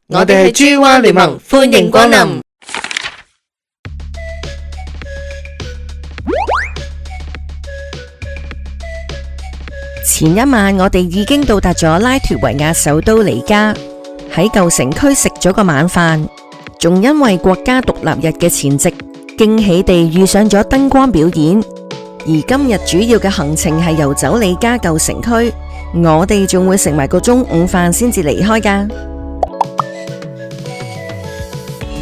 我哋係珠灣聯盟，歡迎光臨。前一晚我哋已經到達咗拉脫維亞首都里加，喺舊城區食咗個晚飯，仲因為國家獨立日嘅前夕，驚喜地遇上咗燈光表演。而今日主要嘅行程係遊走里加舊城區，我哋仲會食埋個中午飯先至離開㗎。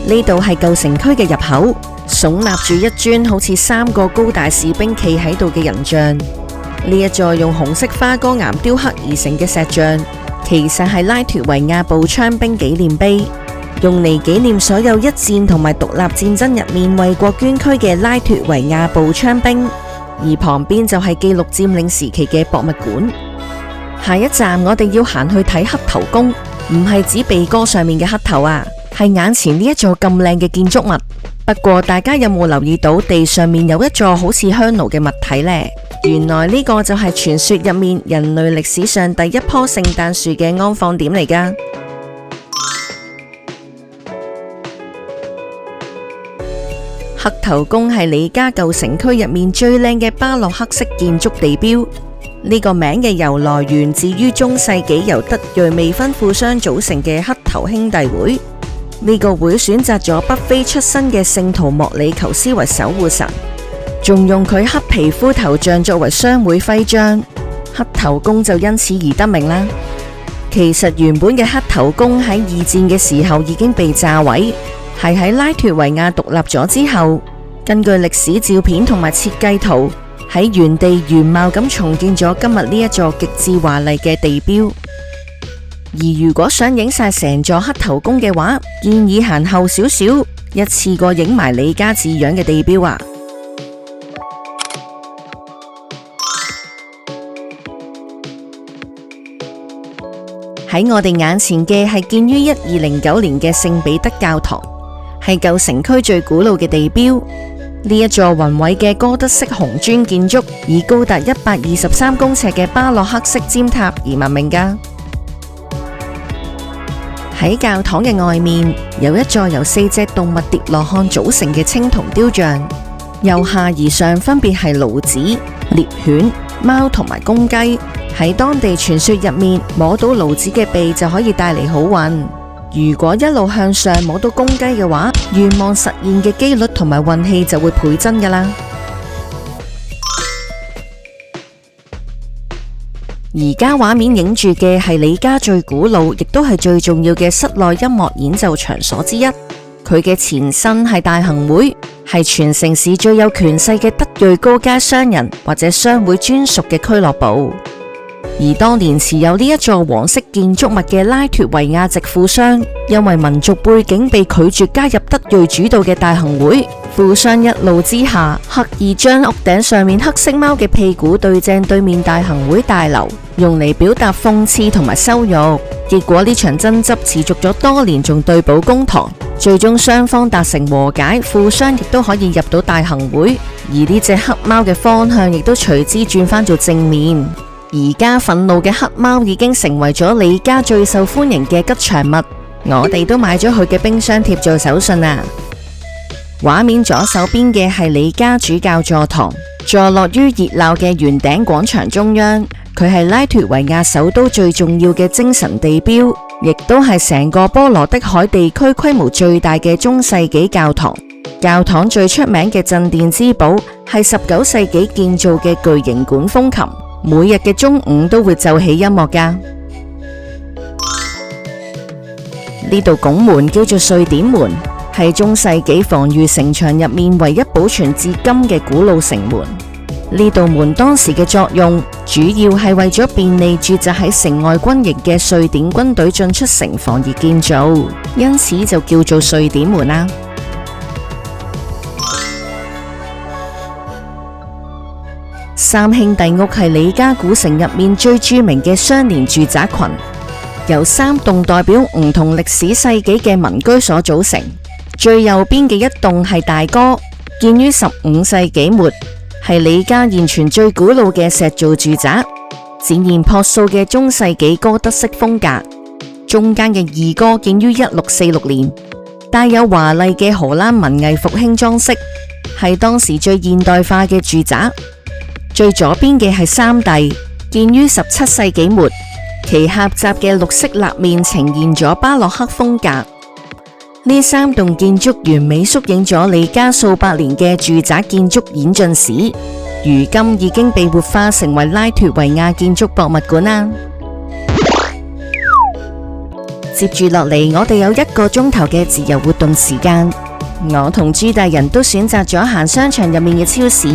呢度係舊城區嘅入口，聳立住一尊好似3個高大士兵企喺度嘅人像。呢一座用紅色花崗岩雕刻而成嘅石像，其實係拉脫維亞步槍兵紀念碑，用嚟紀念所有一戰同埋獨立戰爭入面為國捐軀嘅拉脫維亞步槍兵。而旁邊就係記錄佔領時期嘅博物館。下一站我哋要行去睇黑頭宮，唔係指鼻哥上面嘅黑頭啊，係眼前呢一座咁靚嘅建築物。不過大家有冇留意到地上面有一座好似香爐嘅物體呢？原來呢個就係傳說入面人類歷史上第一棵聖誕樹嘅安放點嚟㗎。黑頭宮係里加舊城區入面最靚嘅巴洛克式建築地標。呢個名嘅由來源自於中世紀由德裔未婚富商組成嘅黑頭兄弟會。呢個會選擇咗北非出身嘅聖徒莫里求斯為守護神，仲用佢黑皮膚頭像作為商會徽章，黑頭宮就因此而得名啦。其實原本嘅黑頭宮喺二戰嘅時候已經被炸毀，係喺拉脫維亞獨立咗之後，根據歷史照片同埋設計圖，喺原地原貌咁重建咗今日呢一座極致華麗嘅地標。而如果想影晒成座黑頭宮嘅話，建議行後少少，一次過影埋里加字樣嘅地標啊！喺我哋眼前嘅係建於1209年嘅聖彼得教堂，係舊城區最古老嘅地標。呢一座宏偉嘅哥德式紅磚建築，以高達123公尺嘅巴洛克式尖塔而聞名㗎。喺教堂嘅外面，有一座由4隻動物疊羅漢組成嘅青銅雕像，由下而上分別係驢子、獵犬、貓同埋公雞。喺當地傳說入面，摸到驢子嘅鼻就可以帶嚟好運。如果一路向上摸到公雞嘅話，願望實現嘅幾率同埋運氣就會倍增㗎喇。而家畫面影住嘅係里加最古老，亦都係最重要嘅室內音樂演奏場所之一。佢嘅前身係大行會，係全城市最有權勢嘅德裔高階商人或者商會專屬嘅俱樂部。而當年持有呢一座黃色建築物嘅拉脫維亞籍富商，因為民族背景被拒絕加入德裔主導嘅大行會，富商一怒之下，刻意將屋頂上面黑色貓嘅屁股對正對面大行會大樓，用嚟表達諷刺同埋羞辱。結果呢場爭執持續咗多年，仲對簿公堂，最終雙方達成和解，富商亦都可以入到大行會，而呢隻黑貓嘅方向亦都隨之轉返做正面。而家憤怒嘅黑貓已經成為咗里加最受歡迎嘅吉祥物，我哋都買咗佢嘅冰箱貼做手信啊！畫面左手邊嘅係里加主教座堂，坐落於熱鬧嘅圓頂廣場中央。佢係拉脫維亞首都最重要嘅精神地標，亦都係成個波羅的海地區規模最大嘅中世紀教堂。教堂最出名嘅鎮殿之寶係19世紀建造嘅巨型管風琴。每日嘅中午都會奏起音樂㗎。呢道拱門叫做瑞典門，係中世紀防禦城牆入面唯一保存至今嘅古老城門。呢道門當時嘅作用主要係為咗便利駐紮喺城外軍營嘅瑞典軍隊進出城防而建造，因此就叫做瑞典門啦。三兄弟屋係里加古城入面最著名嘅相連住宅群，由3棟代表唔同歷史世紀嘅民居所組成。最右邊嘅一棟係大哥，建於15世紀末，係里加現存最古老嘅石造住宅，展現樸素嘅中世紀哥德式風格。中間嘅二哥建於1646年，帶有華麗嘅荷蘭文藝復興裝飾，係當時最現代化嘅住宅。最左邊嘅係三弟，建於17世紀末，其狹窄嘅綠色立面呈現咗巴洛克風格。呢三棟建築完美縮影咗李家數百年嘅住宅建築演進史，如今已經被活化成為拉脫維亞建築博物館啦。接住落嚟，我哋有1個鐘頭嘅自由活動時間，我同朱大人都選擇咗行商場入面嘅超市，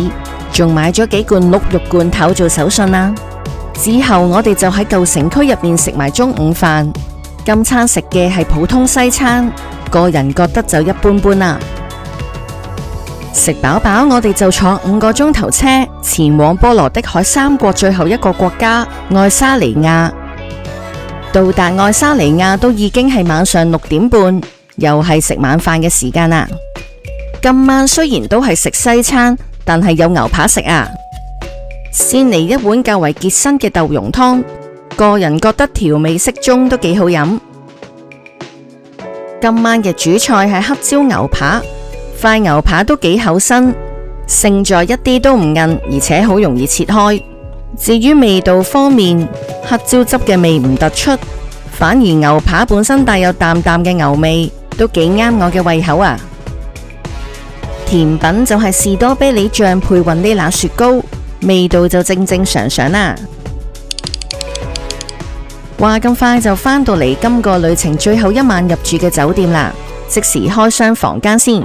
仲買咗幾罐鹿肉罐頭做手信啦。之後我哋就喺舊城區入面食埋中午飯，今餐食嘅係普通西餐，個人覺得就一般般啦。食飽飽，我哋就坐5個鐘頭車前往波羅的海3國最後一個國家愛沙尼亞。到達愛沙尼亞都已經係晚上6點半，又係食晚飯嘅時間啦。今晚雖然都係食西餐，但係有牛扒食啊！先嚟一碗較為結身嘅豆蓉湯，個人覺得調味適中，都幾好飲。今晚嘅主菜係黑椒牛扒，塊牛扒都幾厚身，勝在一啲都唔韌，而且好容易切開。至於味道方面，黑椒汁嘅味唔突出，反而牛扒本身帶有淡淡嘅牛味，都幾啱我嘅胃口啊！甜品就係士多啤梨醬配雲呢拿雪糕，味道就正正常常啦。話咁快就返到嚟今個旅程最後一晚入住嘅酒店啦，即時開箱房間先。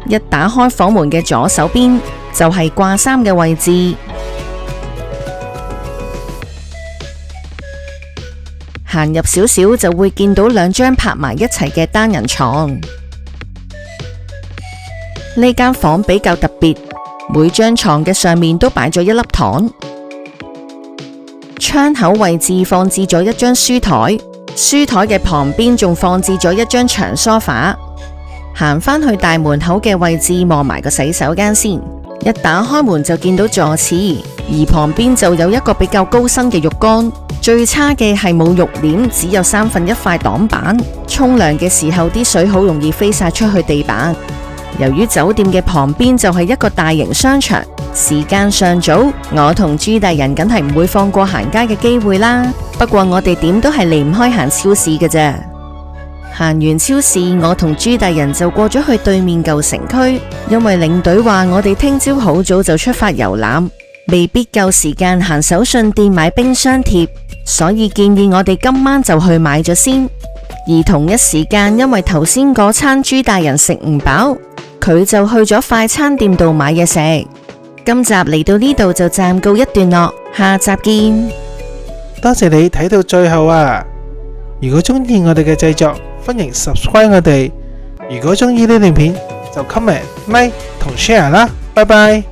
一打開房門嘅左手邊就係掛衫嘅位置，行入少少就會見到2張拍埋一齊嘅單人床。呢間房比較特別，每張床嘅上面都擺咗一粒糖。窗口位置放置咗一張書台，書台嘅旁邊仲放置咗一張長梳化。行返去大門口嘅位置望埋個洗手間先，一打開門就見到坐廁，而旁邊就有一個比較高身嘅浴缸。最差嘅係冇浴簾，只有1/3塊擋板，沖涼嘅時候啲水好容易飛晒出去地板。由於酒店嘅旁邊就係一個大型商場，時間尚早，我同朱大人梗係唔會放過行街嘅機會啦。不過我哋點都係離唔開行超市嘅啫。行完超市，我同朱大人就過咗去對面舊城區，因為領隊話我哋聽朝好早就出發遊覽，未必夠時間行手信店買冰箱貼，所以建議我哋今晚就去買咗先。而同一時間，因為頭先嗰餐朱大人食唔飽，佢就去咗快餐店度買嘢食。今集嚟到呢度就暫告一段落，下集見。多謝你睇到最後啊！如果中意我哋嘅製作，歡迎 subscribe 我哋。如果中意呢段片，就 comment、like 同 share 啦。拜拜。